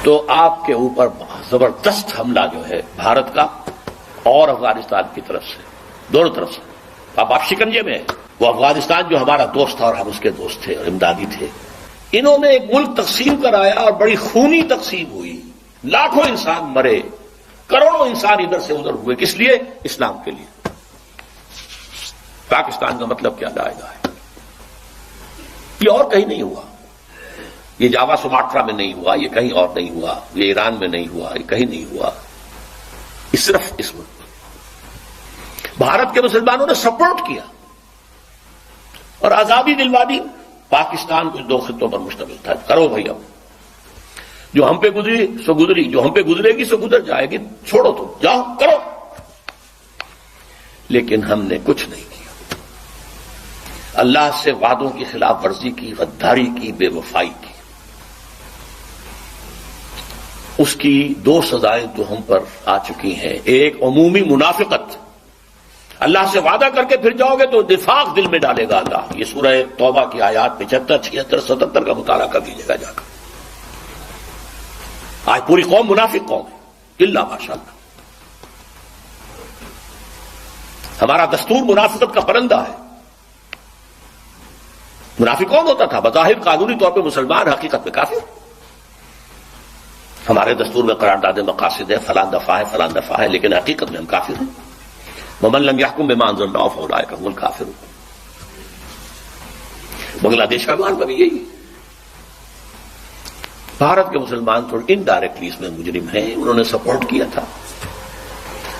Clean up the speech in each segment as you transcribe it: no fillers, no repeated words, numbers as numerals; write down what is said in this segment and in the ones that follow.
تو آپ کے اوپر زبردست حملہ جو ہے بھارت کا اور افغانستان کی طرف سے، دونوں طرف سے، اب آپ شکنجے میں ہیں۔ وہ افغانستان جو ہمارا دوست تھا اور ہم اس کے دوست تھے اور امدادی تھے، انہوں نے ایک ملک تقسیم کرایا اور بڑی خونی تقسیم ہوئی، لاکھوں انسان مرے، کروڑوں انسان ادھر سے ادھر ہوئے، کس لیے؟ اسلام کے لیے۔ پاکستان کا مطلب کیا علیحدہ ہے؟ یہ اور کہیں نہیں ہوا، یہ جاوا سماٹرا میں نہیں ہوا، یہ کہیں اور نہیں ہوا، یہ ایران میں نہیں ہوا، یہ کہیں نہیں ہوا، یہ صرف اس ملک میں۔ بھارت کے مسلمانوں نے سپورٹ کیا اور آزادی دلوا دی۔ پاکستان کچھ دو خطوں پر مشتمل تھا، کرو بھائی، اب جو ہم پہ گزری سو گزری، جو ہم پہ گزرے گی سو گزر جائے گی، چھوڑو تم، جاؤ کرو۔ لیکن ہم نے کچھ نہیں کیا، اللہ سے وعدوں کی خلاف ورزی کی، غداری کی، بے وفائی کی۔ اس کی دو سزائیں تو ہم پر آ چکی ہیں، ایک عمومی منافقت، اللہ سے وعدہ کر کے پھر جاؤ گے تو نفاق دل میں ڈالے گا اللہ۔ یہ سورہ توبہ کی آیات 75، 76، 77 کا مطالعہ کر لیجیے گا جا کر۔ آج پوری قوم منافق قوم ہے، الا ماشاءاللہ۔ ہمارا دستور منافقت کا پرندہ ہے۔ منافق کون ہوتا تھا؟ بظاہر قانونی طور پہ مسلمان، حقیقت میں کافر۔ ہمارے دستور میں قرارداد مقاصد ہے، فلاں دفعہ ہے، فلاں دفعہ ہے، لیکن حقیقت میں ہم کافر ہیں۔ ومن لم يحكم بما انزل الله فاولئك هم الكافرون۔ بنگلہ دیش کا معاملہ بھی یہی ہے۔ بھارت کے مسلمان تھوڑے انڈائریکٹلی اس میں مجرم ہیں، انہوں نے سپورٹ کیا تھا۔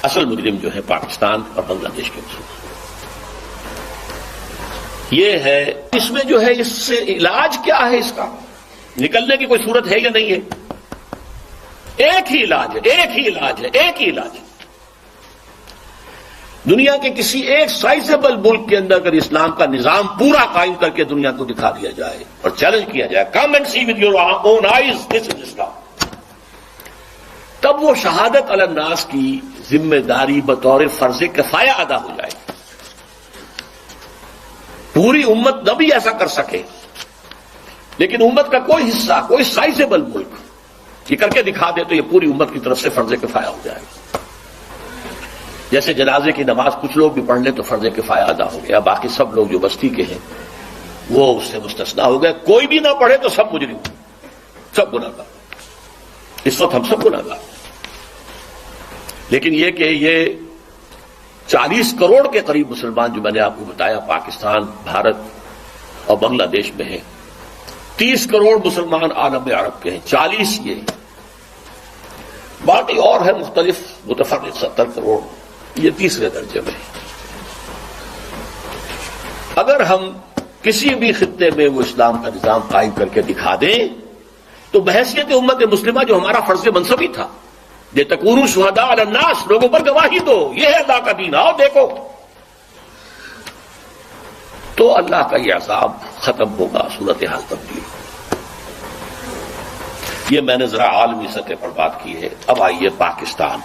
اصل مجرم جو ہے پاکستان اور بنگلہ دیش کے مسلمان۔ یہ ہے، اس میں جو ہے اس سے علاج کیا ہے، اس کا نکلنے کی کوئی صورت ہے یا نہیں ہے؟ ایک ہی علاج ہے، ایک ہی علاج ہے، ایک ہی علاج ہے۔ دنیا کے کسی ایک سائزیبل ملک کے اندر اگر اسلام کا نظام پورا قائم کر کے دنیا کو دکھا دیا جائے اور چیلنج کیا جائے، come and see with your own eyes this is Islam, تب وہ شہادت علی الناس کی ذمہ داری بطور فرض کفایہ ادا ہو جائے۔ پوری امت نہ بھی ایسا کر سکے، لیکن امت کا کوئی حصہ، کوئی سائزیبل ملک یہ کر کے دکھا دے تو یہ پوری امت کی طرف سے فرض کفایہ ہو جائے گا۔ جیسے جنازے کی نماز کچھ لوگ بھی پڑھ لیں تو فرض کفایہ ادا ہو گیا، باقی سب لوگ جو بستی کے ہیں وہ اس سے مستثنیٰ ہو گئے۔ کوئی بھی نہ پڑھے تو سب مجرم، سب گنہگار۔ اس وقت ہم سب گنہگار، لیکن یہ کہ یہ 40 کروڑ کے قریب مسلمان جو میں نے آپ کو بتایا پاکستان، بھارت اور بنگلہ دیش میں ہیں، 30 کروڑ مسلمان عالم عرب کے ہیں، 40 یہ، باقی اور ہے مختلف متفرق 70 کروڑ، یہ تیسرے درجے میں۔ اگر ہم کسی بھی خطے میں وہ اسلام کا نظام قائم کر کے دکھا دیں تو بحیثیت امت مسلمہ جو ہمارا فرض منصبی تھا، لِتَكُونُوا شُهَدَاءَ عَلَى النَّاسِ، لوگوں پر گواہی دو، یہ ہے اللہ کا دین، آؤ دیکھو، تو اللہ کا یہ عذاب ختم ہوگا، صورتحال تبدیل ہوگی۔ یہ میں نے ذرا عالمی سطح پر بات کی ہے۔ اب آئیے پاکستان۔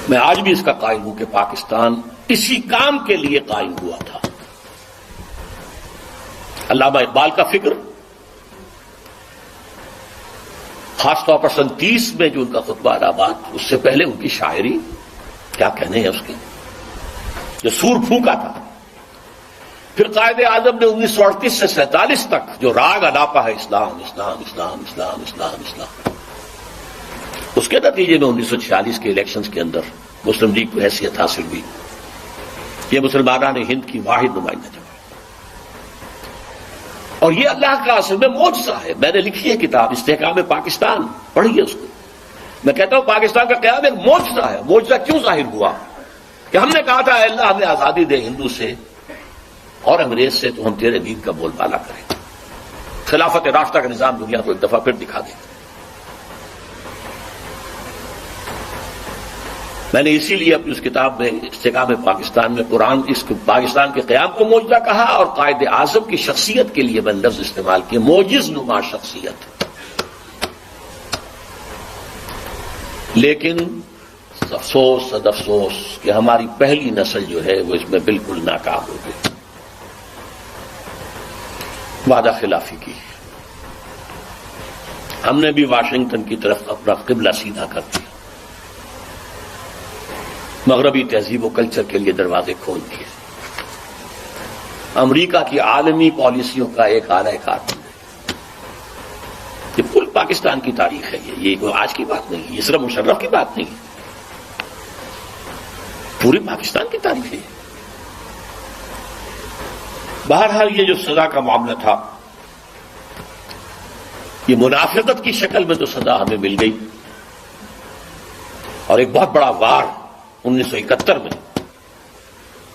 میں آج بھی اس کا قائل ہوں کہ پاکستان اسی کام کے لیے قائم ہوا تھا۔ علامہ اقبال کا فکر، خاص طور پر 37 میں جو ان کا خطبہ الہٰباد، اس سے پہلے ان کی شاعری، کیا کہنے ہیں اس کی، جو سور پھونکا تھا۔ پھر قائد اعظم نے 1938 سے 47 تک جو راگ الاپا ہے، اسلام اسلام اسلام اسلام اسلام اسلام، اس کے نتیجے میں 1946 کے الیکشنز کے اندر مسلم لیگ کو حیثیت حاصل ہوئی۔ یہ مسلمانان ہند کی واحد نمائندہ جماعت، اور یہ اللہ کا اصل میں معجزہ ہے۔ میں نے لکھی ہے کتاب استحکام پاکستان، پڑھیے اس کو۔ میں کہتا ہوں پاکستان کا قیام ایک معجزہ ہے۔ معجزہ کیوں ظاہر ہوا؟ کہ ہم نے کہا تھا اے اللہ ہمیں آزادی دے ہندو سے اور انگریز سے، تو ہم تیرے دین کا بول بالا کریں، خلافت راستہ کا نظام دنیا کو ایک دفعہ پھر دکھا دیں۔ میں نے اسی لیے اپنی اس کتاب میں استحکام پاکستان میں قرآن اس پاکستان کے قیام کو معجزہ کہا، اور قائد اعظم کی شخصیت کے لیے میں نے لفظ استعمال کیا، معجز نما شخصیت۔ لیکن افسوس صد افسوس کہ ہماری پہلی نسل جو ہے وہ اس میں بالکل ناکام ہو گئی، وعدہ خلافی کی، ہم نے بھی واشنگٹن کی طرف اپنا قبلہ سیدھا کر دیا، مغربی تہذیب و کلچر کے لیے دروازے کھول دیے، امریکہ کی عالمی پالیسیوں کا ایک اعلی کار بن گئے۔ یہ کل پاکستان کی تاریخ ہے، یہ کوئی آج کی بات نہیں ہے، یہ صرف مشرف کی بات نہیں ہے، پوری پاکستان کی تاریخ ہے۔ بہرحال یہ جو سزا کا معاملہ تھا، یہ منافقت کی شکل میں تو سزا ہمیں مل گئی، اور ایک بہت بڑا وار 1971 میں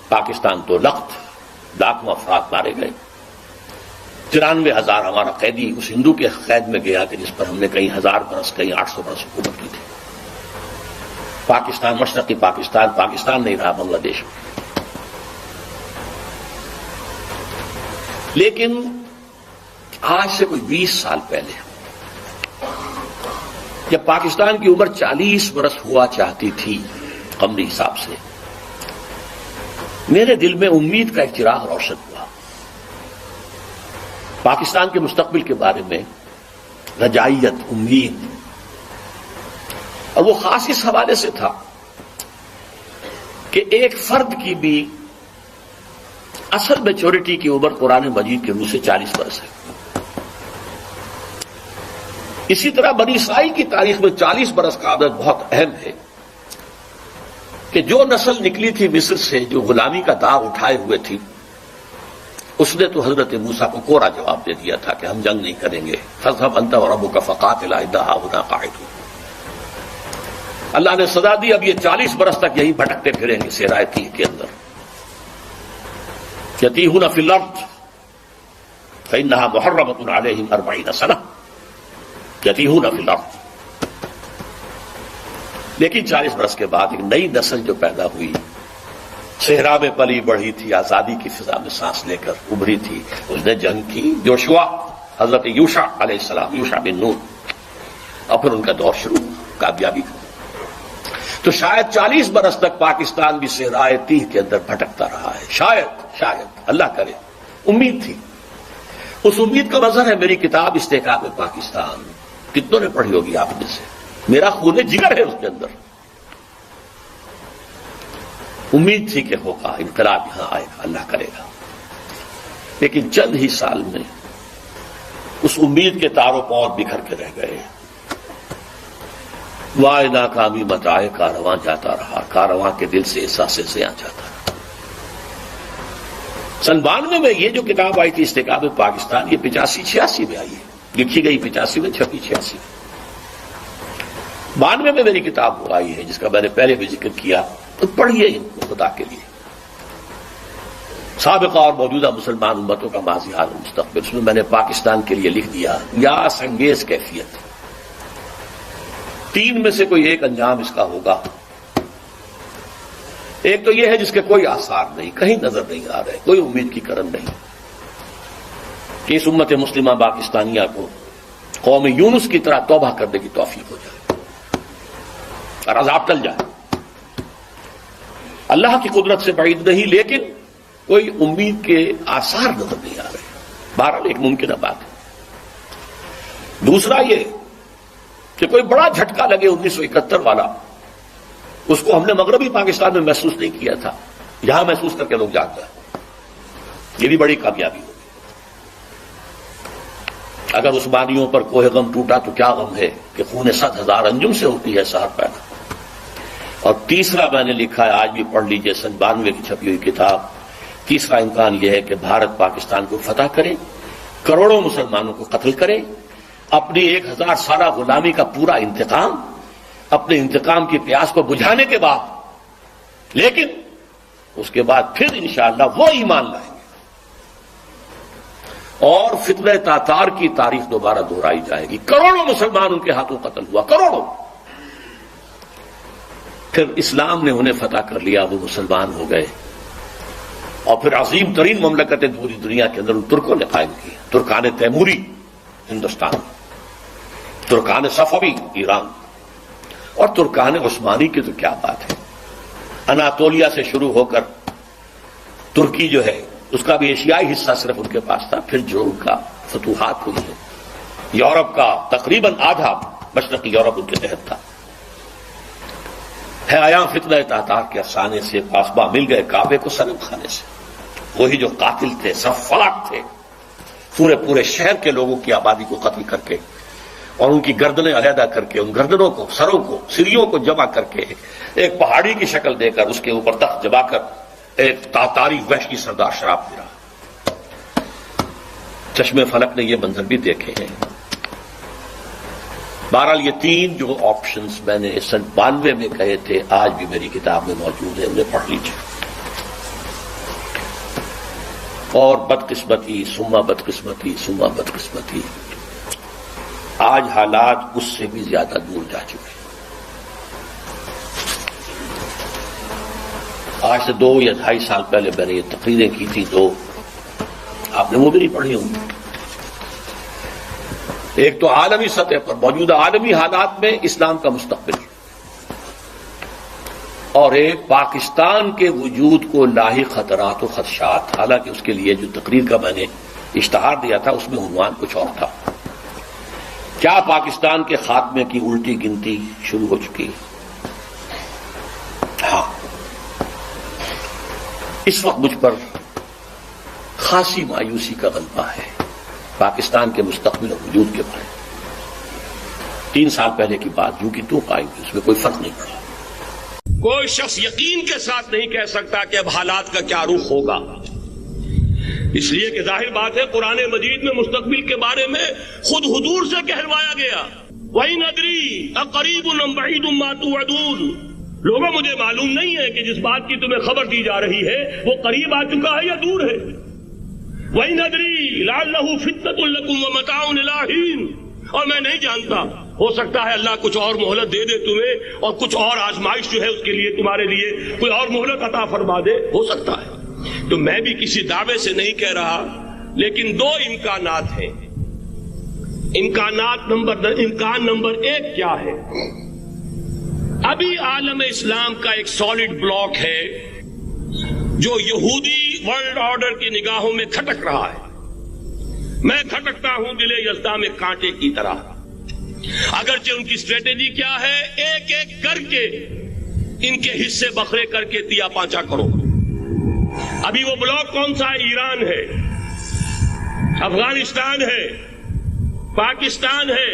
پاکستان تو لاکھوں افراد مارے گئے، 93,000 ہمارا قیدی اس ہندو کے قید میں گیا کہ جس پر ہم نے کہیں 1000 برس کہیں 800 برس حکومت کی تھی۔ پاکستان مشرقی پاکستان نہیں رہا، بنگلہ دیش میں۔ لیکن آج سے کوئی 20 سال پہلے جب پاکستان کی عمر 40 برس ہوا چاہتی تھی قمری حساب سے، میرے دل میں امید کا ایک چراغ روشن ہوا، پاکستان کے مستقبل کے بارے میں رجائیت، امید، اور وہ خاص اس حوالے سے تھا کہ ایک فرد کی بھی اصل میچورٹی کی عمر قرآن مجید کے روح سے 40 برس ہے۔ اسی طرح بنی اسرائیل کی تاریخ میں 40 برس کا عدد بہت اہم ہے کہ جو نسل نکلی تھی مصر سے، جو غلامی کا داغ اٹھائے ہوئے تھی، اس نے تو حضرت موسیٰ کو کوڑا جواب دے دیا تھا کہ ہم جنگ نہیں کریں گے، فاذهب انت وربك فقاتلا إنا هاهنا قاعدون۔ اللہ نے سزا دی، اب یہ 40 برس تک یہی بھٹکتے پھریں گے صحرائے تیہ کے اندر، یتیہون فی الارض فإنها محرمۃ علیہم 40 سنہ یتیہون فی الارض۔ لیکن 40 برس کے بعد ایک نئی نسل جو پیدا ہوئی، صحرا میں پلی بڑھی تھی، آزادی کی فضا میں سانس لے کر ابھری تھی، اس نے جنگ کی، یوشوا، حضرت یوشع علیہ السلام، یوشع بن نون، اور پھر ان کا دور شروع، کامیابی کا۔ تو شاید 40 برس تک پاکستان بھی صحرائے تیہ کے اندر بھٹکتا رہا ہے، شاید اللہ کرے، امید تھی۔ اس امید کا مظہر ہے میری کتاب استحقاق پاکستان، کتنوں نے پڑھی ہوگی آپ میں سے، میرا خون جگر ہے اس کے اندر۔ امید تھی کہ ہوگا، انقلاب یہاں آئے گا، اللہ کرے گا، لیکن چند ہی سال میں اس امید کے تار و پور بکھر کے رہ گئے۔ وائے ناکامی متائے کارواں جاتا رہا، کارواں کے دل سے احساس زیاں جاتا رہا۔ 92 میں یہ جو کتاب آئی تھی استحقاق پاکستان، یہ 85-86 میں آئی ہے، لکھی گئی 85 میں، چھپی 86 میں۔ 92 میں میری کتاب وہ آئی ہے جس کا میں نے پہلے بھی ذکر کیا، تو پڑھیے ان کو خدا کے لیے، سابقہ اور موجودہ مسلمان امتوں کا ماضی حال و مستقبل۔ اس میں میں نے پاکستان کے لیے لکھ دیا یاس انگیز کیفیت، 3 میں سے کوئی ایک انجام اس کا ہوگا۔ ایک تو یہ ہے جس کے کوئی آثار نہیں، کہیں نظر نہیں آ رہے، کوئی امید کی کرن نہیں، کہ اس امت مسلمہ پاکستانیہ کو قوم یونس کی طرح توبہ کرنے کی توفیق ہو جائے اور عذاب ٹل جائے۔ اللہ کی قدرت سے بعید نہیں، لیکن کوئی امید کے آثار نظر نہیں آ رہے، بہرحال ایک ممکنہ بات ہے۔ دوسرا یہ کہ کوئی بڑا جھٹکا لگے 1971 والا، اس کو ہم نے مغربی پاکستان میں محسوس نہیں کیا تھا، یہاں محسوس کر کے لوگ جاگ گئے، یہ بھی بڑی کامیابی ہوگی۔ اگر عثمانیوں پر کوہ غم ٹوٹا تو کیا غم ہے کہ خون 100,000 انجم سے ہوتی ہے سحر پیدا۔ اور تیسرا میں نے لکھا ہے، آج بھی پڑھ لیجئے، 92 کی چھپی ہوئی کتاب، تیسرا امکان یہ ہے کہ بھارت پاکستان کو فتح کرے، کروڑوں مسلمانوں کو قتل کرے، اپنی 1000 سالہ غلامی کا پورا انتقام، اپنے انتقام کی پیاس کو بجھانے کے بعد، لیکن اس کے بعد پھر انشاءاللہ وہ ایمان لائیں گے اور فتنہ تاتار کی تاریخ دوبارہ دہرائی جائے گی۔ کروڑوں مسلمان ان کے ہاتھوں قتل ہوا، کروڑوں، پھر اسلام نے انہیں فتح کر لیا، وہ مسلمان ہو گئے، اور پھر عظیم ترین مملکتیں پوری دنیا کے اندر ان ترکوں نے قائم کی، ترکان تیموری ہندوستان، ترکان صفوی ایران، اور ترکان عثمانی کی تو کیا بات ہے، اناطولیہ سے شروع ہو کر ترکی جو ہے اس کا بھی ایشیائی حصہ صرف ان کے پاس تھا، پھر جو ان کا فتوحات ہوئی ہے، یورپ کا تقریباً آدھا مشرقی یورپ ان کے تحت تھا. ہے آیا فتنہ تاتار کے افسانے سے پاسباں مل گئے کعبے کو صنم خانے سے. وہی جو قاتل تھے، سفاک تھے، پورے شہر کے لوگوں کی آبادی کو قتل کر کے اور ان کی گردنیں علیحدہ کر کے، ان گردنوں کو، سروں کو، سریوں کو جمع کر کے ایک پہاڑی کی شکل دے کر اس کے اوپر تخت جما کر ایک تاتاری وحشی سردار شراب پی رہا. چشمے فلک نے یہ منظر بھی دیکھے ہیں. بہرحال یہ تین جو آپشنز میں نے 92 میں کہے تھے آج بھی میری کتاب میں موجود ہے، انہیں پڑھ لیجیے. اور بدقسمتی ثم بدقسمتی ثم بدقسمتی، آج حالات اس سے بھی زیادہ دور جا چکے ہیں. آج سے 2 یا 2.5 سال پہلے میں نے یہ تقریریں کی تھی، تو آپ نے وہ بھی نہیں پڑھی ہوں. ایک تو عالمی سطح پر موجودہ عالمی حالات میں اسلام کا مستقبل، اور ایک پاکستان کے وجود کو لاحق خطرات و خدشات. حالانکہ اس کے لیے جو تقریر کا میں نے اشتہار دیا تھا اس میں عنوان کچھ اور تھا. کیا پاکستان کے خاتمے کی الٹی گنتی شروع ہو چکی؟ ہاں، اس وقت مجھ پر خاصی مایوسی کا غلبہ ہے پاکستان کے مستقبل اور وجود کے بارے. 3 سال پہلے کی بات جو کہ تو قائم تھی، اس میں کوئی فرق نہیں پڑا. کوئی شخص یقین کے ساتھ نہیں کہہ سکتا کہ اب حالات کا کیا رخ ہوگا، اس لیے کہ ظاہر بات ہے قرآن مجید میں مستقبل کے بارے میں خود حضور سے کہلوایا گیا، وَإِنْ أَدْرِي أَقَرِيبٌ أَمْ بَعِيدٌ مَا تُوعَدُونَ. لوگوں مجھے معلوم نہیں ہے کہ جس بات کی تمہیں خبر دی جا رہی ہے وہ قریب آ چکا ہے یا دور ہے. وَإِنْ أَدْرِي لَعَلَّهُ فِتْنَةٌ لَكُمْ وَمَتَاعٌ إِلَىٰ حِينٍ. اور میں نہیں جانتا، ہو سکتا ہے اللہ کچھ اور مہلت دے دے تمہیں، اور کچھ اور آزمائش جو ہے اس کے لیے تمہارے لیے کوئی اور مہلت عطا فرما دے، ہو سکتا ہے. تو میں بھی کسی دعوے سے نہیں کہہ رہا، لیکن 2 امکانات ہیں. امکان نمبر 1 کیا ہے؟ ابھی عالم اسلام کا ایک سالڈ بلاک ہے جو یہودی ورلڈ آرڈر کی نگاہوں میں کھٹک رہا ہے. میں کھٹکتا ہوں دل یزداں میں کانٹے کی طرح. اگرچہ ان کی اسٹریٹجی کیا ہے، ایک ایک کر کے ان کے حصے بکھرے کر کے دیا پانچا کرو. ابھی وہ بلاک کون سا ہے؟ ایران ہے، افغانستان ہے، پاکستان ہے،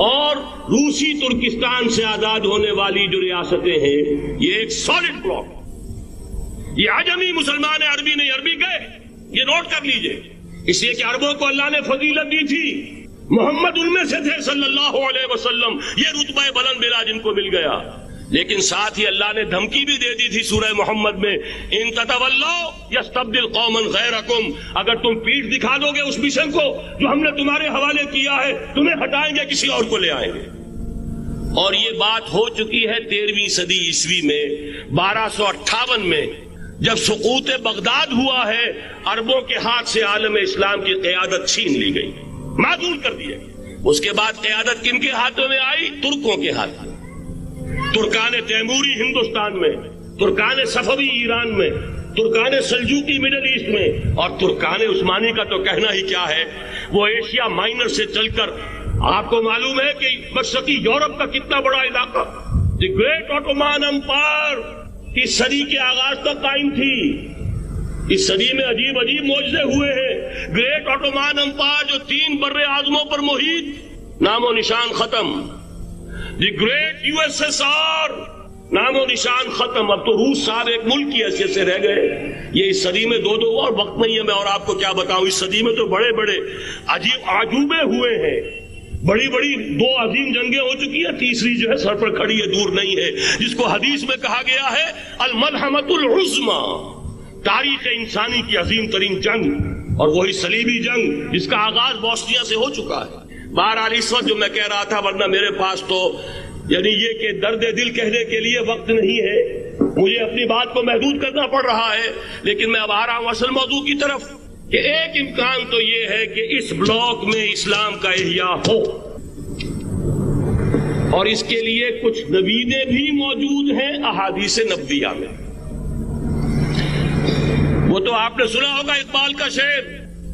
اور روسی ترکستان سے آزاد ہونے والی جو ریاستیں ہیں، یہ ایک سالڈ بلاک. یہ عجمی مسلمان عربی نہیں، عربی گئے، یہ نوٹ کر لیجئے. اس لیے کہ عربوں کو اللہ نے فضیلت دی تھی، محمد ان میں سے تھے صلی اللہ علیہ وسلم، یہ رتبہ بلند ملا جن کو مل گیا. لیکن ساتھ ہی اللہ نے دھمکی بھی دے دی تھی سورہ محمد میں، ان تتولوا یستبدل قوما غیرکم. اگر تم پیٹھ دکھا دو گے اس مشن کو جو ہم نے تمہارے حوالے کیا ہے، تمہیں ہٹائیں گے، کسی اور کو لے آئیں گے. اور یہ بات ہو چکی ہے 13ویں صدی عیسوی میں. 1258 میں جب سقوط بغداد ہوا ہے، عربوں کے ہاتھ سے عالم اسلام کی قیادت چھین لی گئی، معذول کر دیا. اس کے بعد قیادت کن کے ہاتھوں میں آئی؟ ترکوں کے ہاتھ میں. ترکان تیموری ہندوستان میں، ترکان صفوی ایران میں، ترکان سلجوقی مڈل ایسٹ میں، اور ترکان عثمانی کا تو کہنا ہی کیا ہے. وہ ایشیا مائنر سے چل کر، آپ کو معلوم ہے کہ مشرقی یورپ کا کتنا بڑا علاقہ، دی گریٹ آٹومان امپائر اس صدی کے آغاز تک قائم تھی. اس صدی میں عجیب عجیب معجزے ہوئے ہیں. گریٹ آٹومان امپائر جو 3 بر اعظموں پر محیط، نام و نشان ختم. دی گریٹ USSR، نام و نشان ختم. اب تو روس صاحب ایک ملک کی حیثیت سے رہ گئے. یہ اس صدی میں 2 اور وقت نہیں ہے میں اور آپ کو کیا بتاؤں. اس صدی میں تو بڑے بڑے عجیب عجوبے ہوئے ہیں. بڑی بڑی 2 عظیم جنگیں ہو چکی ہیں، تیسری جو ہے سر پر کھڑی ہے، دور نہیں ہے، جس کو حدیث میں کہا گیا ہے الملحمۃ العظمی، تاریخ انسانی کی عظیم ترین جنگ، اور وہی صلیبی جنگ جس کا آغاز بوسنیا سے ہو چکا ہے. بہرحال اس وقت جو میں کہہ رہا تھا، ورنہ میرے پاس تو یعنی یہ کہ درد دل کہنے کے لیے وقت نہیں ہے، مجھے اپنی بات کو محدود کرنا پڑ رہا ہے. لیکن میں اب آ رہا ہوں اصل موضوع کی طرف، کہ ایک امکان تو یہ ہے کہ اس بلاک میں اسلام کا احیاء ہو، اور اس کے لیے کچھ نویدیں بھی موجود ہیں احادیث نبویہ میں. وہ تو آپ نے سنا ہوگا اقبال کا شعر،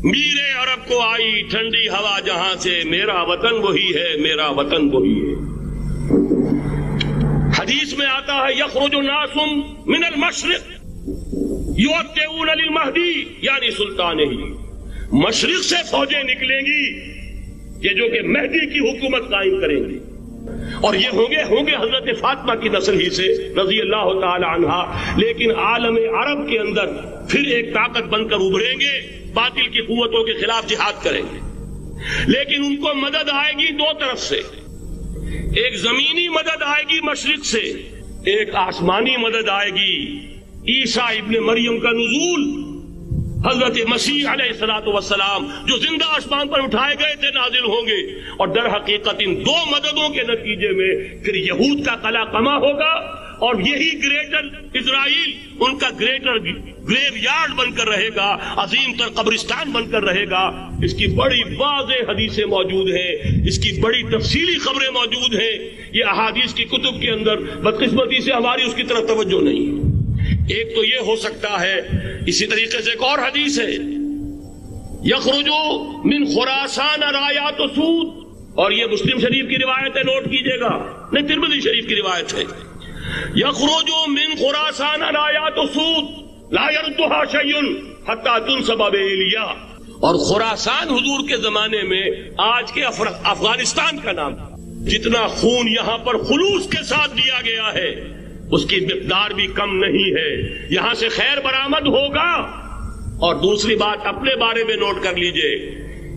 میرے عرب کو آئی ٹھنڈی ہوا جہاں سے، میرا وطن وہی ہے، میرا وطن وہی ہے۔ حدیث میں آتا ہے یخرج الناس من المشرق یؤتون للمہدی یعنی سلطان ہی، مشرق سے فوجیں نکلیں گی کہ جو کہ مہدی کی حکومت قائم کریں گی، اور یہ ہوں گے حضرت فاطمہ کی نسل ہی سے رضی اللہ تعالی عنہا، لیکن عالم عرب کے اندر پھر ایک طاقت بن کر ابھریں گے، باطل کی قوتوں کے خلاف جہاد کریں گے، لیکن ان کو مدد آئے گی دو طرف سے، ایک زمینی مدد آئے گی مشرق سے، ایک آسمانی مدد آئے گی، عیسیٰ ابن مریم کا نزول، حضرت مسیح علیہ الصلوۃ والسلام جو زندہ آسمان پر اٹھائے گئے تھے نازل ہوں گے، اور در حقیقت ان دو مددوں کے نتیجے میں پھر یہود کا قلع قمع ہوگا، اور یہی گریٹر اسرائیل ان کا گریٹر گریو یارڈ بن کر رہے گا، عظیم تر قبرستان بن کر رہے گا۔ اس کی بڑی واضح حدیثیں موجود ہیں، اس کی بڑی تفصیلی خبریں موجود ہیں، یہ احادیث کی کتب کے اندر، بدقسمتی سے ہماری اس کی طرف توجہ نہیں ہے۔ ایک تو یہ ہو سکتا ہے، اسی طریقے سے ایک اور حدیث ہے یخرج من خراسان رایات سود، اور یہ مسلم شریف کی روایت ہے، نوٹ کیجئے گا، نہیں ترمذی شریف کی روایت ہے، یخرج من خراسان رایات سود لا يردها شيء حتى تنصب بإيلیا، اور خراسان حضور کے زمانے میں آج کے افغانستان کا نام، جتنا خون یہاں پر خلوص کے ساتھ دیا گیا ہے اس کی مقدار بھی کم نہیں ہے، یہاں سے خیر برآمد ہوگا۔ اور دوسری بات اپنے بارے میں نوٹ کر لیجئے،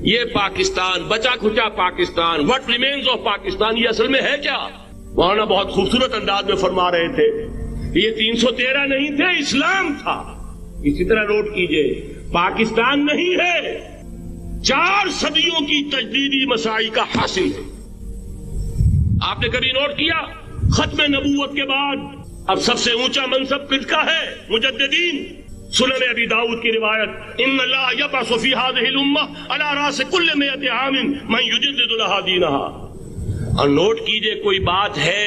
یہ پاکستان، بچا کھچا Pakistan, what remains of Pakistan, یہ اصل میں ہے کیا؟ مولانا بہت خوبصورت انداز میں فرما رہے تھے، یہ 313 نہیں تھے، اسلام تھا۔ اسی طرح نوٹ کیجئے، پاکستان نہیں ہے، 4 صدیوں کی تجدیدی مساعی کا حاصل ہے۔ آپ نے کبھی نوٹ کیا ختم نبوت کے بعد اب سب سے اونچا منصب کس کا ہے؟ مجددین۔ سنن ابی داؤد کی روایت، ان اللہ یبعث فی هذه الامہ علی راس کل 100 عام من یجدد لها دینها۔ اور نوٹ کیجئے، کوئی بات ہے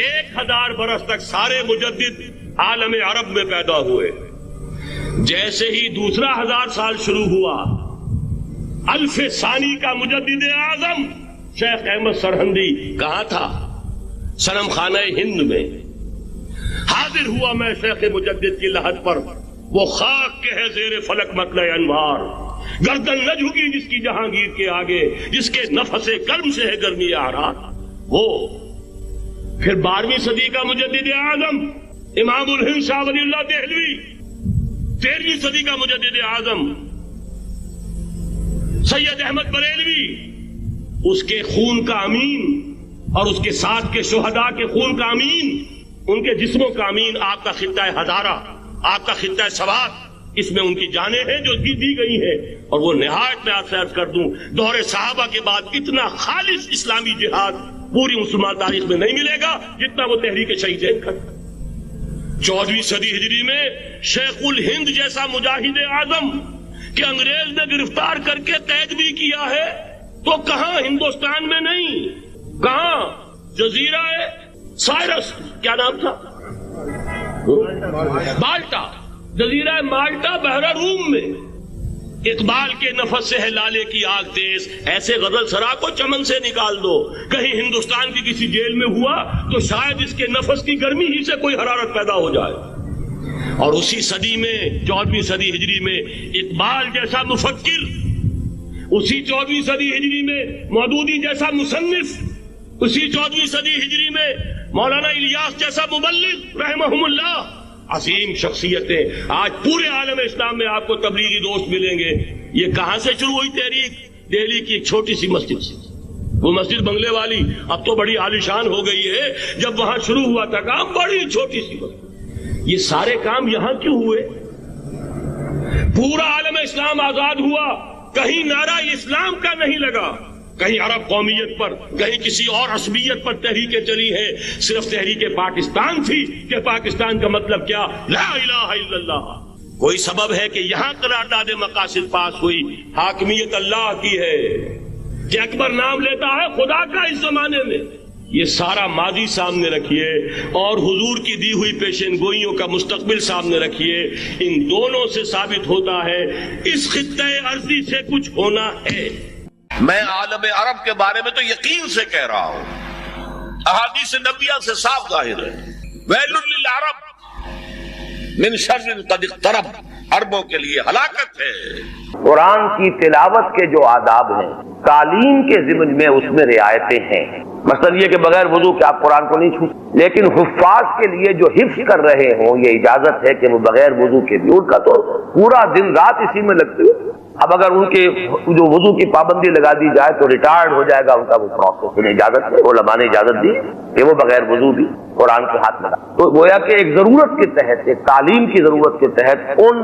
1000 برس تک سارے مجدد عالم عرب میں پیدا ہوئے، جیسے ہی دوسرا 1000 سال شروع ہوا، الف ثانی کا مجدد اعظم شیخ احمد سرہندی کہاں تھا؟ صنم خانہ ہند میں حاضر ہوا میں شیخ مجدد کی لحد پر، وہ خاک کے ہے زیر فلک مطلع انوار، گردن نہ جھکی جس کی جہانگیر کے آگے، جس کے نفس گرم سے ہے گرمی آرات، وہ پھر 12ویں صدی کا مجدد اعظم امام الہند شاہ ولی اللہ دہلوی، 13ویں صدی کا مجدد اعظم سید احمد بریلوی، اس کے خون کا امین اور اس کے ساتھ کے شہداء کے خون کا امین، ان کے جسموں کا امین آپ کا خطہ ہزارہ، آپ کا خطہ سوات، اس میں ان کی جانیں ہیں جو دی گئی ہیں۔ اور وہ نہایت میں آپ سے عرض کر دوں، دور صحابہ کے بعد اتنا خالص اسلامی جہاد پوری مسلمان تاریخ میں نہیں ملے گا جتنا وہ تحریک شہیدین کا۔ 14ویں صدی ہجری میں شیخ الہند جیسا مجاہد اعظم کہ انگریز نے گرفتار کر کے قید بھی کیا ہے، تو کہاں ہندوستان میں نہیں، کہاں جزیرہ سائرس، کیا نام تھا، مالٹا، جزیرہ مالٹا بحر روم میں، اقبال کے نفس سے ہے لالے کی آگ تیز، ایسے غزل سرا کو چمن سے نکال دو، کہیں ہندوستان کی کسی جیل میں ہوا تو شاید اس کے نفس کی گرمی ہی سے کوئی حرارت پیدا ہو جائے۔ اور اسی صدی میں 14ویں صدی ہجری میں اقبال جیسا مفکر، اسی 14ویں صدی ہجری میں مودودی جیسا مصنف، اسی 14ویں صدی ہجری میں مولانا الیاس جیسا مبلغ رحمہم اللہ، عظیم شخصیتیں آج پورے عالم اسلام میں آپ کو تبلیغی دوست ملیں گے۔ یہ کہاں سے شروع ہوئی تحریک؟ دہلی کی ایک چھوٹی سی مسجد سے، وہ مسجد بنگلے والی اب تو بڑی عالیشان ہو گئی ہے، جب وہاں شروع ہوا تھا کام بڑی چھوٹی سی مسجد۔ یہ سارے کام یہاں کیوں ہوئے؟ پورا عالم اسلام آزاد ہوا، کہیں نعرہ اسلام کا نہیں لگا، کہیں عرب قومیت پر، کہیں کسی اور عصبیت پر تحریکیں چلی ہیں، صرف تحریک پاکستان تھی کہ پاکستان کا مطلب کیا؟ لا الہ الا اللہ۔ کوئی سبب ہے کہ یہاں قرارداد مقاصد پاس ہوئی، حاکمیت اللہ کی ہے، کہ اکبر نام لیتا ہے خدا کا اس زمانے میں، یہ سارا ماضی سامنے رکھیے اور حضور کی دی ہوئی پیشن گوئیوں کا مستقبل سامنے رکھیے. ان دونوں سے ثابت ہوتا ہے اس خطۂ ارضی سے کچھ ہونا ہے. میں عالم عرب کے بارے میں تو یقین سے کہہ رہا ہوں، احادیث نبیہ سے صاف ظاہر ہے. ویل للعرب من شر قد اقترب، عربوں کے لیے ہلاکت ہے. قرآن کی تلاوت کے جو آداب ہیں، تعلیم کے ضمن میں اس میں رعایتیں ہیں. مثلا یہ کہ بغیر وضو کے آپ قرآن کو نہیں چھو، لیکن حفاظ کے لیے جو حفظ کر رہے ہوں یہ اجازت ہے کہ وہ بغیر وضو کے بھی، ان کا تو پورا دن رات اسی میں لگتی ہے. اب اگر ان کے جو وضو کی پابندی لگا دی جائے تو ریٹائرڈ ہو جائے گا ان کا وہ پروسیس. انہیں اجازت ہے، علماء نے اجازت دی کہ وہ بغیر وضو بھی قرآن کے ہاتھ لگا. تو گویا کہ ایک ضرورت کے تحت، ایک تعلیم کی ضرورت کے تحت ان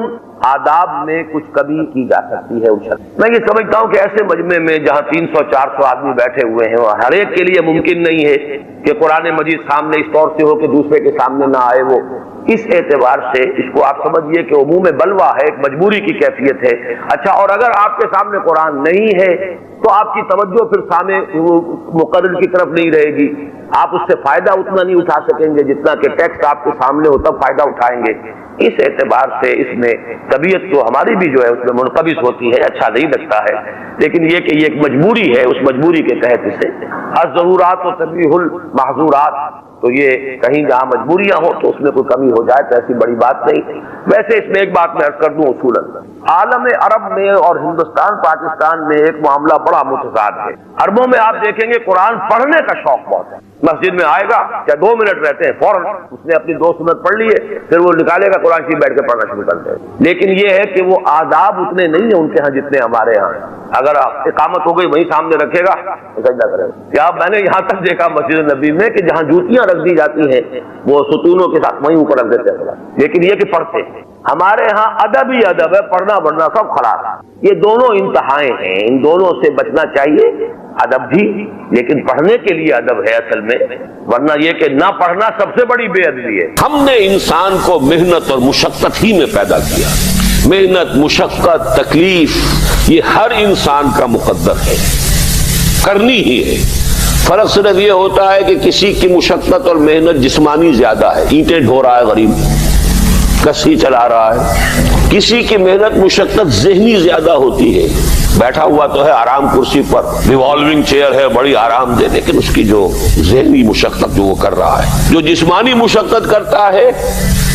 آداب میں کچھ کمی کی جا سکتی ہے. میں یہ سمجھتا ہوں کہ ایسے مجمع میں جہاں 300-400 آدمی بیٹھے ہوئے ہیں، ہر ایک کے لیے ممکن نہیں ہے کہ قرآن مجید سامنے اس طور سے ہو کہ دوسرے کے سامنے نہ آئے. وہ اس اعتبار سے اس کو آپ سمجھیے کہ عموم بلوہ ہے، ایک مجبوری کی کیفیت ہے. اچھا، اور اگر آپ کے سامنے قرآن نہیں ہے تو آپ کی توجہ پھر سامنے مقرر کی طرف نہیں رہے گی. آپ اس سے فائدہ اتنا نہیں اٹھا سکیں گے جتنا کہ ٹیکسٹ آپ کے سامنے ہو تب فائدہ اٹھائیں گے. اس اعتبار سے اس میں طبیعت تو ہماری بھی جو ہے اس میں منقبض ہوتی ہے، اچھا نہیں لگتا ہے. لیکن یہ کہ یہ ایک مجبوری ہے، اس مجبوری کے تحت اسے الضرورات و تبیح المحظورات، تو یہ کہیں جہاں مجبوریاں ہوں تو اس میں کوئی کمی ہو جائے تو ایسی بڑی بات نہیں. ویسے اس میں ایک بات میں عرض کر دوں، اصولاً عالم عرب میں اور ہندوستان پاکستان میں ایک معاملہ بڑا متضاد ہے. عربوں میں آپ دیکھیں گے قرآن پڑھنے کا شوق بہت ہے. مسجد میں آئے گا، چاہے 2 منٹ رہتے ہیں، فوراً اس نے اپنی 2 سنت پڑھ لیے، پھر وہ نکالے گا قرآن شریف بیٹھ کے پڑھنا شروع کرتے ہیں. لیکن یہ ہے کہ وہ آداب اتنے نہیں ہیں ان کے ہاں جتنے ہمارے ہاں. اگر اقامت ہو گئی وہیں سامنے رکھے گا سجدہ کرے گا. کیا میں نے یہاں تک دیکھا مسجد نبی میں کہ جہاں جوتیاں رکھ دی جاتی ہیں وہ ستونوں کے ساتھ وہیں اوپر رکھ دیتے ہیں. لیکن یہ کہ پڑھتے ہیں. ہمارے ہاں ادب ہی ادب ہے، پڑھنا بڑھنا سب خراب. یہ دونوں انتہائیں ہیں، ان دونوں سے بچنا چاہیے. ادب بھی، لیکن پڑھنے کے لیے ادب ہے اصل میں، ورنہ یہ کہ نہ پڑھنا سب سے بڑی بے ادبی ہے. ہم نے انسان کو محنت اور مشقت ہی میں پیدا کیا. محنت، مشقت، تکلیف یہ ہر انسان کا مقدر ہے، کرنی ہی ہے. فرق صرف یہ ہوتا ہے کہ کسی کی مشقت اور محنت جسمانی زیادہ ہے، اینٹیں ڈھو رہا ہے غریب، کسی چلا رہا ہے. کسی کی محنت مشقت ذہنی زیادہ ہوتی ہے، بیٹھا ہوا تو ہے آرام کرسی پر، ریوالونگ چیئر ہے بڑی آرام دہ، لیکن اس کی جو ذہنی مشقت جو وہ کر رہا ہے. جو جسمانی مشقت کرتا ہے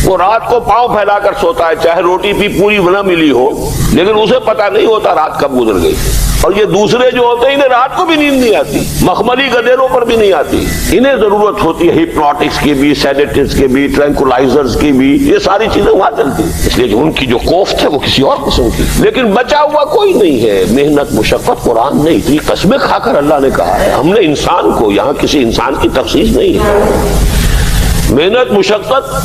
وہ رات کو پاؤں پھیلا کر سوتا ہے، چاہے روٹی بھی پوری نہ ملی ہو، لیکن اسے پتہ نہیں ہوتا رات کب گزر گئی. اور یہ دوسرے جو ہوتے ہیں انہیں رات کو بھی نیند نہیں آتی، مخملی گدیروں پر بھی نہیں آتی. انہیں ضرورت ہوتی ہے ہپنوٹکس کی بھی، سیڈیٹیوز کی بھی، ٹرینکولائزرز کی بھی. یہ ساری چیزیں وہاں چلتی ہیں، اس لیے کہ ان کی جو کوفت ہے وہ کسی اور قسم کی. لیکن بچا ہوا کوئی نہیں ہے. محنت، مشقت قرآن نے اتنی قسمیں کھا کر اللہ نے کہا ہے. ہم نے انسان کو، یہاں کسی انسان کی تخصیص نہیں ہے. محنت، مشقت،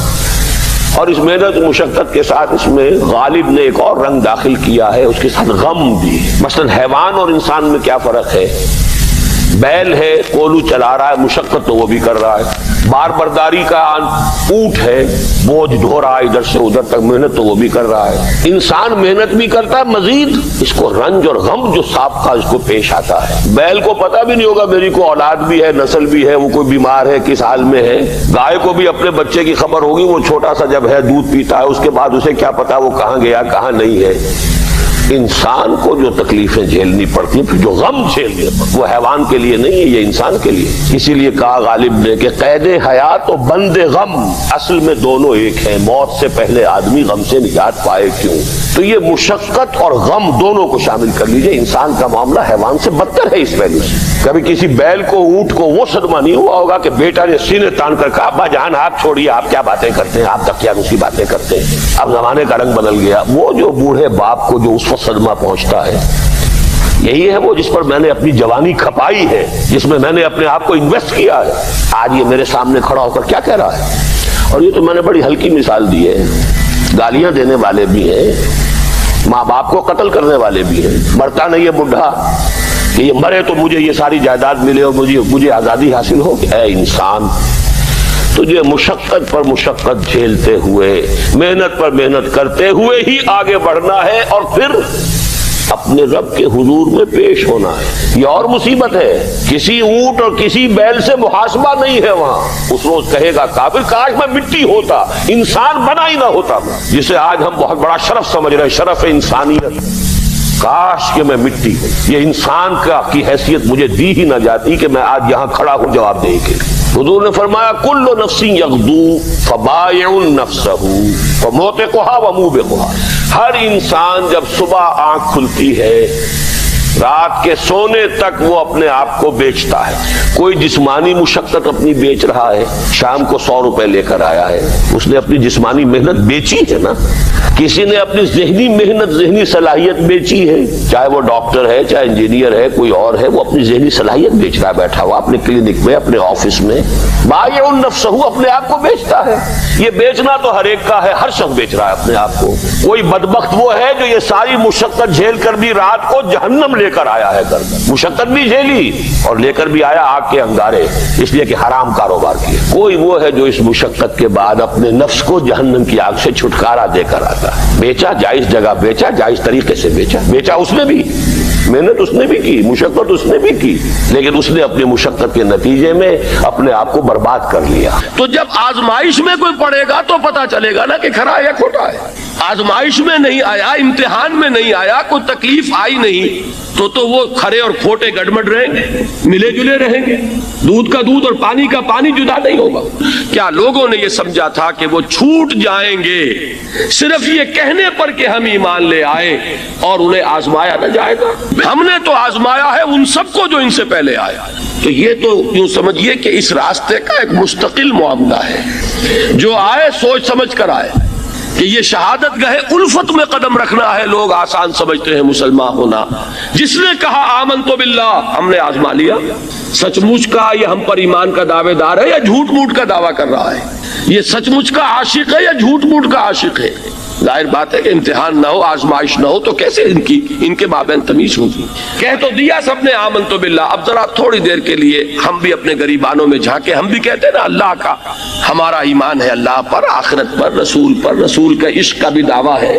اور اس محنت مشقت کے ساتھ اس میں غالب نے ایک اور رنگ داخل کیا ہے، اس کے ساتھ غم بھی. مثلا حیوان اور انسان میں کیا فرق ہے؟ بیل ہے، کولو چلا رہا ہے، مشقت تو وہ بھی کر رہا ہے. بار برداری کا اونٹ ہے، بوجھ ڈھو رہا ہے ادھر سے ادھر تک، محنت تو وہ بھی کر رہا ہے. انسان محنت بھی کرتا ہے، مزید اس کو رنج اور غم جو سابقہ اس کو پیش آتا ہے. بیل کو پتہ بھی نہیں ہوگا میری کو اولاد بھی ہے، نسل بھی ہے، وہ کوئی بیمار ہے، کس حال میں ہے. گائے کو بھی اپنے بچے کی خبر ہوگی، وہ چھوٹا سا جب ہے دودھ پیتا ہے، اس کے بعد اسے کیا پتا وہ کہاں گیا کہاں نہیں ہے. انسان کو جو تکلیفیں جھیلنی پڑتی ہیں، جو غم جھیلنے پڑتے، وہ حیوان کے لیے نہیں ہے، یہ انسان کے لیے. اسی لیے کہا غالب نے کہ قید حیات و بند غم اصل میں دونوں ایک ہیں. موت سے پہلے آدمی غم سے نجات پائے کیوں؟ تو یہ مشقت اور غم دونوں کو شامل کر لیجئے. انسان کا معاملہ حیوان سے بدتر ہے اس پہلو سے. کبھی کسی بیل کو، اونٹ کو وہ صدمہ نہیں ہوا ہوگا کہ بیٹا نے سینے تان کر کہا ابا جان آپ چھوڑیے، آپ کیا باتیں کرتے ہیں، آپ تقیانوسی باتیں کرتے ہیں، اب زمانے کا رنگ بدل گیا. وہ جو بوڑھے باپ کو جو اس وقت صدمہ پہنچتا ہے، یہی ہے وہ جس پر میں نے اپنی جوانی کھپائی ہے، جس میں میں نے اپنے آپ کو انویسٹ کیا ہے. آج یہ میرے سامنے کھڑا ہو کر کیا کہہ رہا ہے. اور یہ تو میں نے بڑی ہلکی مثال دی ہے. گالیاں دینے والے بھی ہیں، ماں باپ کو قتل کرنے والے بھی ہیں. مرتا نہیں ہے بڈھا کہ یہ مرے تو مجھے یہ ساری جائیداد ملے اور مجھے آزادی حاصل ہو. اے انسان، تجھے مشقت پر مشقت جھیلتے ہوئے، محنت پر محنت کرتے ہوئے ہی آگے بڑھنا ہے. اور پھر اپنے رب کے حضور میں پیش ہونا ہے۔ یہ اور مصیبت ہے، کسی اونٹ اور کسی بیل سے محاسبہ نہیں ہے وہاں۔ اس روز کہے گا کافر کاش میں مٹی ہوتا، انسان بنا ہی نہ ہوتا، جسے آج ہم بہت بڑا شرف سمجھ رہے ہیں، شرف انسانیت، کاش کہ میں مٹی ہوں، یہ انسان کی حیثیت مجھے دی ہی نہ جاتی کہ میں آج یہاں کھڑا ہوں جواب دے کے۔ حضور نے فرمایا کل نفس یغدو فبائع نفسہ فموتقها وموبقها، ہر انسان جب صبح آنکھ کھلتی ہے رات کے سونے تک وہ اپنے آپ کو بیچتا ہے۔ کوئی جسمانی مشقت اپنی بیچ رہا ہے، شام کو 100 روپے لے کر آیا ہے، اس نے اپنی جسمانی محنت بیچی ہے نا۔ کسی نے اپنی ذہنی محنت، ذہنی صلاحیت بیچی ہے، چاہے وہ ڈاکٹر ہے، چاہے انجینئر ہے، کوئی اور ہے، وہ اپنی ذہنی صلاحیت بیچ رہا ہے بیٹھا ہوا اپنے کلینک میں، اپنے آفس میں۔ بائع نفسہ، اپنے آپ کو بیچتا ہے۔ یہ بیچنا تو ہر ایک کا ہے، ہر شخص بیچ رہا ہے اپنے آپ کو۔ کوئی بدبخت وہ ہے جو یہ ساری مشقت جھیل کر بھی رات کو جہنم لے کر آیا ہے، گھر میں مشقت بھی جھیلی اور لے کر بھی آیا آگ کے انگارے، اس لیے کہ حرام کاروبار کیا۔ کوئی وہ ہے جو اس مشقت کے بعد اپنے نفس کو جہنم کی آگ سے چھٹکارا دے کر آتا ہے۔ بیچا، جائز جگہ بیچا، جائز طریقے سے بیچا اس نے بھی، محنت اس نے بھی کی، مشقت اس نے بھی کی، لیکن اس نے اپنی مشقت کے نتیجے میں اپنے آپ کو برباد کر لیا۔ تو جب آزمائش میں کوئی پڑے گا تو پتا چلے گا نا کہ کھرا ہے یا کھوٹا ہے۔ آزمائش میں نہیں آیا، امتحان میں نہیں آیا، کوئی تکلیف آئی نہیں تو وہ کھرے اور کھوٹے گڑبڑ رہیں گے، ملے جلے رہیں گے، دودھ کا دودھ اور پانی کا پانی جدا نہیں ہوگا۔ کیا لوگوں نے یہ سمجھا تھا کہ وہ چھوٹ جائیں گے صرف یہ کہنے پر کہ ہم ایمان لے آئے اور انہیں آزمایا نہ جائے گا؟ ہم نے تو آزمایا ہے ان سب کو جو ان سے پہلے آیا۔ تو یہ تو یوں سمجھیے کہ اس راستے کا ایک مستقل معاملہ ہے، جو آئے سوچ سمجھ کر آئے کہ یہ شہادت گاہ الفت میں قدم رکھنا ہے۔ لوگ آسان سمجھتے ہیں مسلمان ہونا۔ جس نے کہا آمنت باللہ، ہم نے آزما لیا، سچ مچ کا یہ ہم پر ایمان کا دعوے دار ہے یا جھوٹ موٹ کا دعویٰ کر رہا ہے؟ یہ سچ مچ کا عاشق ہے یا جھوٹ موٹ کا عاشق ہے؟ ظاہر بات ہے کہ امتحان نہ ہو، آزمائش نہ ہو تو کیسے ان کے مابین تمیز ہوگی؟ کہہ تو دیا سب نے آمنت باللہ، اب ذرا تھوڑی دیر کے لیے ہم بھی اپنے گریبانوں میں جھانکے، ہم بھی کہتے ہیں نا اللہ کا ہمارا ایمان ہے، اللہ پر، آخرت پر، رسول کا عشق کا بھی دعویٰ ہے،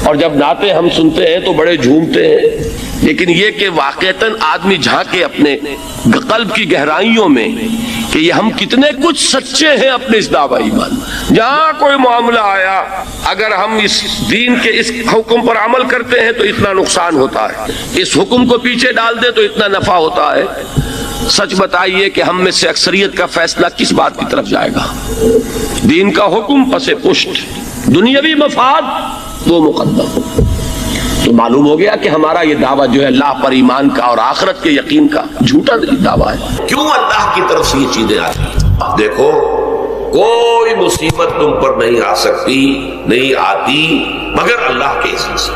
اور جب نعتیں ہم سنتے ہیں تو بڑے جھومتے ہیں، لیکن یہ کہ واقعتاً آدمی جھانکے اپنے قلب کی گہرائیوں میں کہ یہ ہم کتنے کچھ سچے ہیں اپنے اس دعویٰ ایمان۔ جہاں کوئی معاملہ آیا، اگر ہم اس دین کے اس حکم پر عمل کرتے ہیں تو اتنا نقصان ہوتا ہے، اس حکم کو پیچھے ڈال دیں تو اتنا نفع ہوتا ہے۔ سچ بتائیے کہ ہم میں سے اکثریت کا فیصلہ کس بات کی طرف جائے گا؟ دین کا حکم پس پشت، دنیاوی مفاد وہ مقدم۔ تو معلوم ہو گیا کہ ہمارا یہ دعویٰ جو ہے اللہ پر ایمان کا اور آخرت کے یقین کا جھوٹا دعویٰ ہے۔ کیوں اللہ کی طرف سے یہ چیزیں آتی؟ دیکھو، کوئی مصیبت تم پر نہیں آ سکتی، نہیں آتی مگر اللہ کے اذن سے۔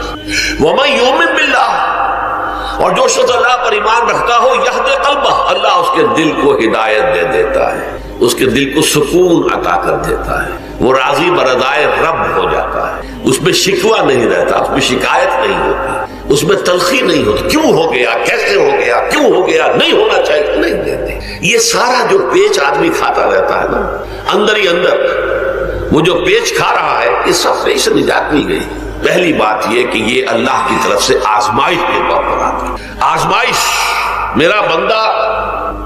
وَمَن يُؤْمِن بِاللَّهِ، اور جو شخص اللہ پر ایمان رکھتا ہو، یہدِ قلبہ، اللہ اس کے دل کو ہدایت دے دیتا ہے، اس کے دل کو سکون عطا کر دیتا ہے، وہ راضی برضائے رب ہو جاتا ہے، اس میں شکوہ نہیں رہتا، اس میں شکایت نہیں ہوتی، اس میں تلخی نہیں ہوتی، کیوں ہو گیا، کیسے ہو گیا، کیوں ہو گیا، نہیں ہونا چاہیے، نہیں دیتے۔ یہ سارا جو پیچ آدمی کھاتا رہتا ہے نا اندر ہی اندر، وہ جو پیچ کھا رہا ہے، اس سب سے اسے نجات نہیں گئی۔ پہلی بات یہ کہ یہ اللہ کی طرف سے آزمائش کے طور پر آتی ہے۔ آزمائش، میرا بندہ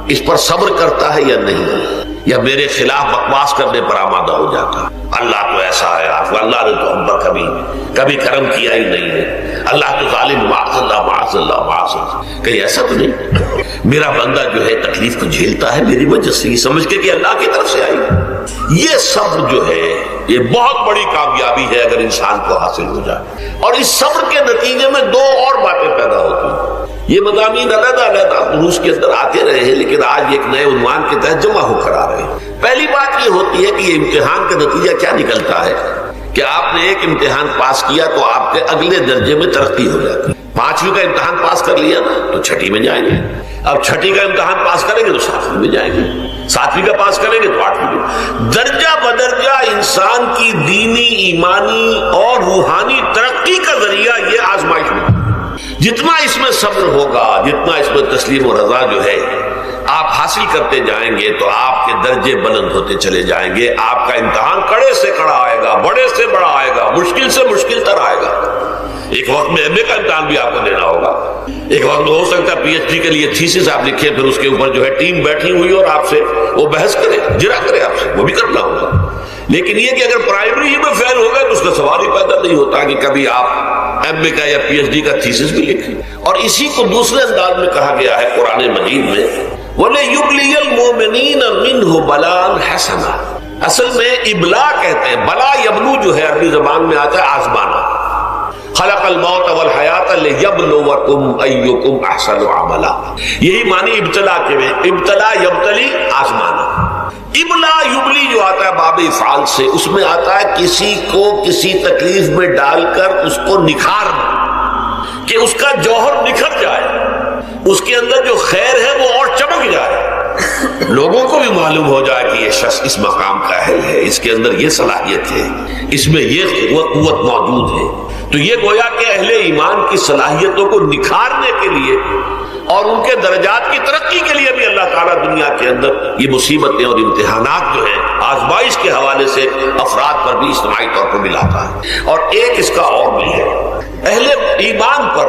اس پر صبر کرتا ہے یا نہیں، یا میرے خلاف بکواس کرنے پر آمادہ ہو جاتا ہے۔ اللہ تو ایسا ہے، اللہ نے تو ہم پر کبھی کرم کیا ہی نہیں ہے، اللہ تو ظالم، معاذ اللہ معاذ اللہ معاذ اللہ۔ کہیں ایسا تو نہیں، میرا بندہ جو ہے تکلیف کو جھیلتا ہے میری وجہ سے، یہ سمجھ کے کہ اللہ کی طرف سے آئی۔ یہ صبر جو ہے یہ بہت بڑی کامیابی ہے اگر انسان کو حاصل ہو جائے، اور اس صبر کے نتیجے میں دو اور باتیں پیدا ہوتی ہیں۔ یہ مضامین علیحدہ علیحدہ دروس کے اندر آتے رہے ہیں، لیکن آج ایک نئے عنوان کے تحت جمع ہو کر آ رہے ہیں۔ پہلی بات یہ ہوتی ہے کہ یہ امتحان کا نتیجہ کیا نکلتا ہے کہ آپ نے ایک امتحان پاس کیا تو آپ کے اگلے درجے میں ترقی ہو جاتی ہے۔ 5ویں کا امتحان پاس کر لیا نا تو 6ٹھی میں جائیں گے، اب 6ٹھی کا امتحان پاس کریں گے تو 7ویں میں جائیں گے، 7ویں کا پاس کریں گے تو 8ویں میں۔ درجہ بدرجہ انسان کی دینی، ایمانی اور روحانی ترقی کا ذریعہ یہ آزمائش میں، جتنا اس میں صبر ہوگا، جتنا اس میں تسلیم و رضا جو ہے آپ حاصل کرتے جائیں گے تو آپ کے درجے بلند ہوتے چلے جائیں گے۔ آپ کا امتحان کڑے سے کڑا آئے گا، بڑے سے بڑا آئے گا، مشکل سے مشکل تر آئے گا۔ ایک وقت میں ایم اے کا امتحان بھی آپ کو دینا ہوگا، ایک وقت میں ہو سکتا ہے پی ایچ ڈی کے لیے تھیسس آپ لکھیں، پھر اس کے اوپر جو ہے ٹیم بیٹھی ہوئی اور آپ سے وہ بحث کرے، جرا کرے آپ سے، وہ بھی کرنا ہوگا۔ لیکن یہ کہ اگر پرائمری ہی میں فیل ہو گئے تو اس کا سوال ہی پیدا نہیں ہوتا کہ کبھی آپ ایم اے کا یا پی ایچ ڈی کا تھیسس بھی لکھیں۔ اور اسی کو دوسرے انداز میں کہا گیا ہے قرآن مجید میں، وَلَيُبْلِيَ الْمُؤْمِنِينَ مِنْهُ بَلَاءً حَسَنًا۔ اصل میں ابلا کہتے ہیں، بلا یبلو جو ہے عربی زبان میں آتا ہے آزمانا، خلق الموت والحیات لیبلوکم ایکم احسن عملا، یہی معنی ابتلا کے میں، ابتلا یبتلی آزمانا۔ ابلا یبلی جو آتا ہے باب افعال سے، اس میں آتا ہے کسی کو کسی تکلیف میں ڈال کر اس کو نکھارنا، کہ اس کا جوہر نکھر جائے، اس کے اندر جو خیر ہے وہ اور چمک جائے، لوگوں کو بھی معلوم ہو جائے کہ یہ شخص اس مقام کا اہل ہے، اس کے اندر یہ صلاحیت ہے، اس میں یہ قوت موجود ہے۔ تو یہ گویا کہ اہل ایمان کی صلاحیتوں کو نکھارنے کے لیے اور ان کے درجات کی ترقی کے لیے بھی اللہ تعالیٰ دنیا کے اندر یہ مصیبتیں اور امتحانات جو ہیں آزمائش کے حوالے سے افراد پر بھی اجتماعی طور پر ملاتا ہے۔ اور ایک اس کا اور بھی ہے، اہل ایمان پر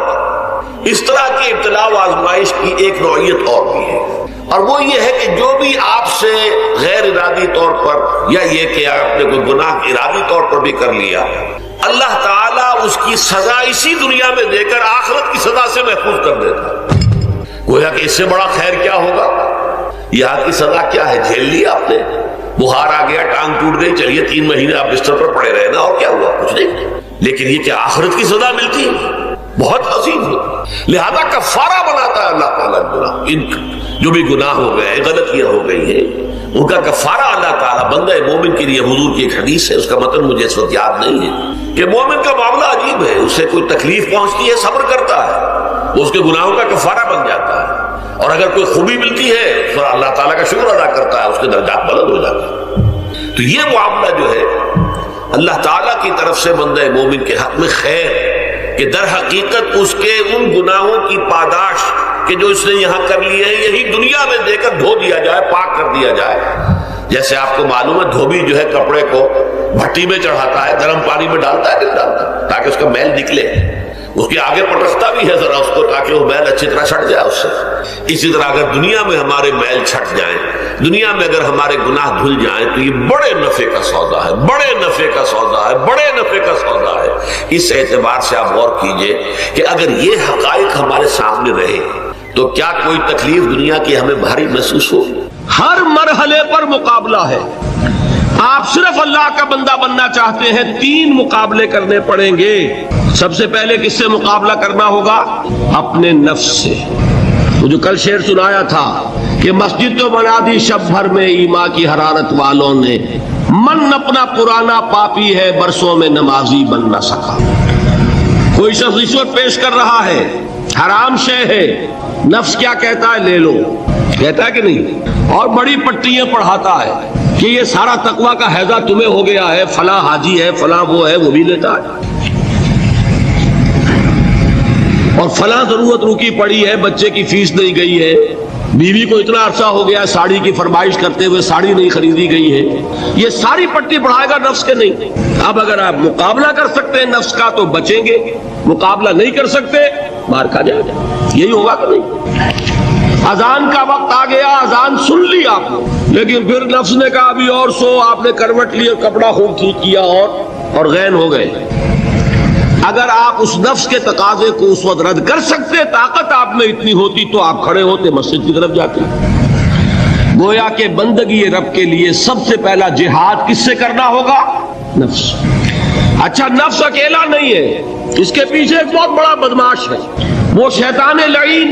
اس طرح کی ابتلا و آزمائش کی ایک نوعیت اور بھی ہے، اور وہ یہ ہے کہ جو بھی آپ سے غیر ارادی طور پر یا یہ کہ آپ نے کوئی گناہ ارادی طور پر بھی کر لیا، اللہ تعالیٰ اس کی سزا اسی دنیا میں دے کر آخرت کی سزا سے محفوظ کر دیتا۔ گویا کہ اس سے بڑا خیر کیا ہوگا؟ یہاں کی سزا کیا ہے؟ جھیل لی آپ نے، بخار آ گیا، ٹانگ ٹوٹ گئی، چلیے 3 مہینے آپ بستر پر پڑے رہے نا، اور کیا ہوا؟ کچھ نہیں۔ لیکن یہ کہ آخرت کی سزا ملتی بہت عظیم ہوتی، لہذا کفارہ بناتا ہے اللہ تعالیٰ گناہ، ان جو بھی گناہ ہو گئے، غلطیاں ہو گئی ہیں، ان کا کفارہ اللہ تعالیٰ بندہ مومن کے لیے، حضور کی ایک حدیث ہے، اس کا مطلب مجھے اس وقت یاد نہیں ہے، کہ مومن کا معاملہ عجیب ہے، اسے کوئی تکلیف پہنچتی ہے صبر کرتا ہے، وہ اس کے گناہوں کا کفارہ بن جاتا ہے، اور اگر کوئی خوبی ملتی ہے تو اللہ تعالیٰ کا شکر ادا کرتا ہے، اس کے درجات بلند ہو جاتے ہیں۔ تو یہ معاملہ جو ہے اللہ تعالیٰ کی طرف سے بندہ مومن کے حق میں خیر، کہ در حقیقت اس کے ان گناہوں کی پاداش کہ جو اس نے یہاں کر لیے ہیں، یہی دنیا میں دے کر دھو دیا جائے، پاک کر دیا جائے۔ جیسے آپ کو معلوم ہے دھوبی جو ہے کپڑے کو بھٹی میں چڑھاتا ہے، گرم پانی میں ڈالتا ہے، نہیں ڈالتا، تاکہ اس کا میل نکلے، اس کے آگے پٹکتا بھی ہے ذرا اس کو، تاکہ وہ میل اچھی طرح چھٹ جائے اس سے۔ اسی طرح اگر دنیا میں ہمارے میل چھٹ جائیں، دنیا میں اگر ہمارے گناہ دھل جائیں، تو یہ بڑے نفع کا سودا ہے، بڑے نفع کا سودا ہے، بڑے نفع کا سودا ہے۔ اس اعتبار سے آپ غور کیجئے کہ اگر یہ حقائق ہمارے سامنے رہے تو کیا کوئی تکلیف دنیا کی ہمیں بھاری محسوس ہو؟ ہر مرحلے پر مقابلہ ہے۔ آپ صرف اللہ کا بندہ بننا چاہتے ہیں، 3 مقابلے کرنے پڑیں گے۔ سب سے پہلے کس سے مقابلہ کرنا ہوگا؟ اپنے نفس سے۔ وہ جو کل شعر سنایا تھا کہ مسجد تو بنا دی شب بھر میں ایما کی حرارت والوں نے، من اپنا پرانا پاپی ہے برسوں میں نمازی بن نہ سکا۔ کوئی شخص رشوت پیش کر رہا ہے، حرام شے ہے، نفس کیا کہتا ہے؟ لے لو، کہتا ہے کہ نہیں؟ اور بڑی پٹیاں پڑھاتا ہے کہ یہ سارا تقویٰ کا حیضہ تمہیں ہو گیا ہے، فلاں حاجی ہے، فلاں وہ ہے، وہ بھی لیتا ہے، اور فلاں ضرورت رکی پڑی ہے، بچے کی فیس نہیں گئی ہے، بیوی کو اتنا عرصہ ہو گیا ساڑی کی فرمائش کرتے ہوئے ساڑی نہیں خریدی گئی ہے، یہ ساری پٹی پڑھائے گا نفس کے نہیں۔ اب اگر آپ مقابلہ کر سکتے ہیں نفس کا تو بچیں گے، مقابلہ نہیں کر سکتے مار کھا جائے گا، یہی ہوگا کہ نہیں؟ اذان کا وقت آ گیا، اذان سن لی آپ نے، لیکن پھر نفس نے کہا ابھی اور سو، آپ نے کروٹ لی اور کپڑا خوب ٹھیک کیا اور غین ہو گئے۔ اگر آپ اس نفس کے تقاضے کو اس وقت رد کر سکتے، طاقت آپ میں اتنی ہوتی تو آپ کھڑے ہوتے مسجد کی طرف جاتے۔ گویا کہ بندگی رب کے لیے سب سے پہلا جہاد کس سے کرنا ہوگا؟ نفس۔ اچھا نفس اکیلا نہیں ہے، اس کے پیچھے ایک بہت بڑا بدماش ہے، وہ شیطان لعین،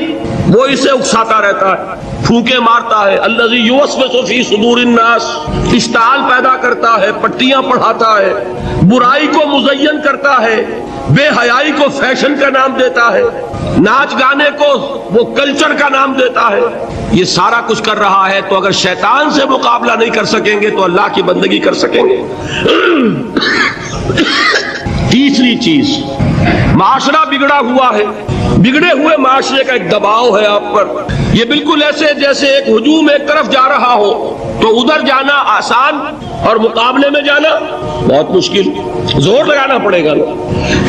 وہ اسے اکساتا رہتا ہے، پھونکے مارتا ہے، الذی یوسوس فی صدور الناس، اشتعال پیدا کرتا ہے، پٹیاں پڑھاتا ہے، برائی کو مزین کرتا ہے، بے حیائی کو فیشن کا نام دیتا ہے، ناچ گانے کو وہ کلچر کا نام دیتا ہے، یہ سارا کچھ کر رہا ہے۔ تو اگر شیطان سے مقابلہ نہیں کر سکیں گے تو اللہ کی بندگی کر سکیں گے؟ تیسری چیز، معاشرہ بگڑا ہوا ہے، بگڑے ہوئے معاشرے کا ایک دباؤ ہے آپ پر. یہ بالکل ایسے جیسے ایک ہجوم ایک طرف جا رہا ہو تو ادھر جانا آسان اور مقابلے میں جانا بہت مشکل، زور لگانا پڑے گا.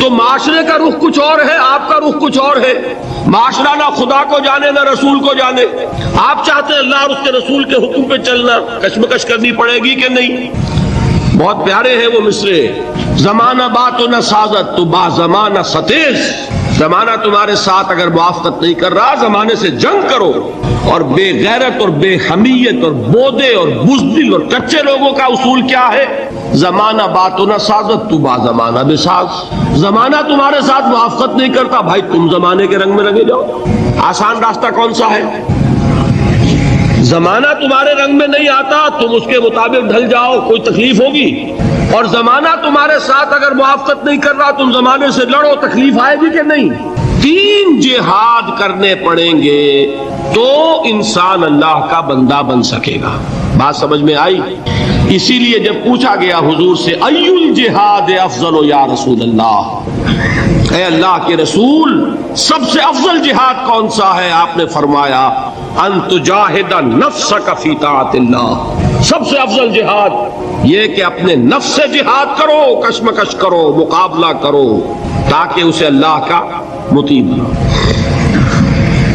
تو معاشرے کا رخ کچھ اور ہے، آپ کا رخ کچھ اور ہے. معاشرہ نہ خدا کو جانے نہ رسول کو جانے. آپ چاہتے ہیں اللہ اور اس کے رسول کے حکم پہ چلنا، کشمکش کرنی پڑے گی کہ نہیں؟ بہت پیارے ہیں وہ مصرے. زمانہ بات و نہ سازت تو با زمانہ ستیز. زمانہ تمہارے ساتھ اگر موافقت نہیں کر رہا، زمانے سے جنگ کرو. اور بے غیرت اور بے حمیت اور بودے اور بزدل اور کچے لوگوں کا اصول کیا ہے؟ زمانہ بات و نہ سازت تو با زمانہ بے ساز. زمانہ تمہارے ساتھ موافقت نہیں کرتا، بھائی تم زمانے کے رنگ میں رنگے جاؤ. آسان راستہ کون سا ہے؟ زمانہ تمہارے رنگ میں نہیں آتا، تم اس کے مطابق ڈھل جاؤ، کوئی تکلیف ہوگی. اور زمانہ تمہارے ساتھ اگر موافقت نہیں کر رہا، تم زمانے سے لڑو، تکلیف آئے گی کہ نہیں؟ 3 جہاد کرنے پڑیں گے تو انسان اللہ کا بندہ بن سکے گا. بات سمجھ میں آئی؟ اسی لیے جب پوچھا گیا حضور سے ای الجہاد افضل یا رسول اللہ، اے اللہ کے رسول سب سے افضل جہاد کون سا ہے؟ آپ نے فرمایا ان تجاہد نفسک فی طاعت اللہ. سب سے افضل جہاد یہ کہ اپنے نفس سے جہاد کرو، کشمکش کرو، مقابلہ کرو، تاکہ اسے اللہ کا مطیع بناؤ.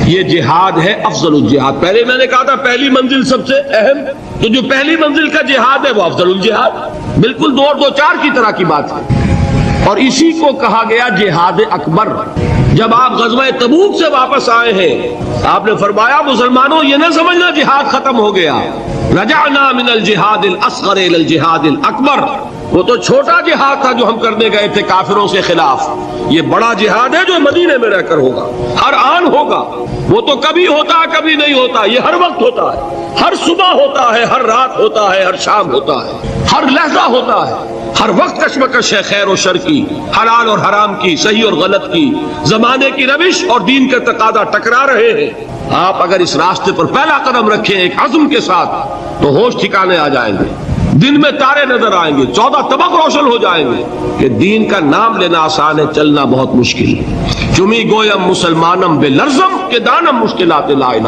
یہ جہاد ہے افضل الجہاد. پہلے میں نے کہا تھا پہلی منزل سب سے اہم، تو جو پہلی منزل کا جہاد ہے وہ افضل الجہاد. بالکل 2 اور 2 4 کی طرح کی بات ہے. اور اسی کو کہا گیا جہاد اکبر. جب آپ غزوہ تبوک سے واپس آئے ہیں، آپ نے فرمایا مسلمانوں یہ نہ سمجھنا جہاد ختم ہو گیا. رجعنا من الجہاد الاصغر الى الجہاد الاکبر. وہ تو چھوٹا جہاد تھا جو ہم کرنے گئے تھے کافروں سے خلاف. یہ بڑا جہاد ہے جو مدینے میں رہ کر ہوگا، ہر آن ہوگا. وہ تو کبھی ہوتا کبھی نہیں ہوتا، یہ ہر وقت ہوتا ہے. ہر صبح ہوتا ہے، ہر رات ہوتا ہے، ہر شام ہوتا ہے، ہر لحظہ ہوتا ہے. ہر وقت کشمکش ہے خیر و شر کی، حلال اور حرام کی، صحیح اور غلط کی. زمانے کی روش اور دین کا تقاضا ٹکرا رہے ہیں. آپ اگر اس راستے پر پہلا قدم رکھیں ایک عزم کے ساتھ تو ہوش ٹھکانے آ جائیں گے. دن میں تارے نظر آئیں گے، 14 طبق روشن ہو جائیں گے کہ دین کا نام لینا آسان ہے، چلنا بہت مشکل ہے. چمی گویم مسلمانم بے لرزم کہ دانم مشکلات لا الہ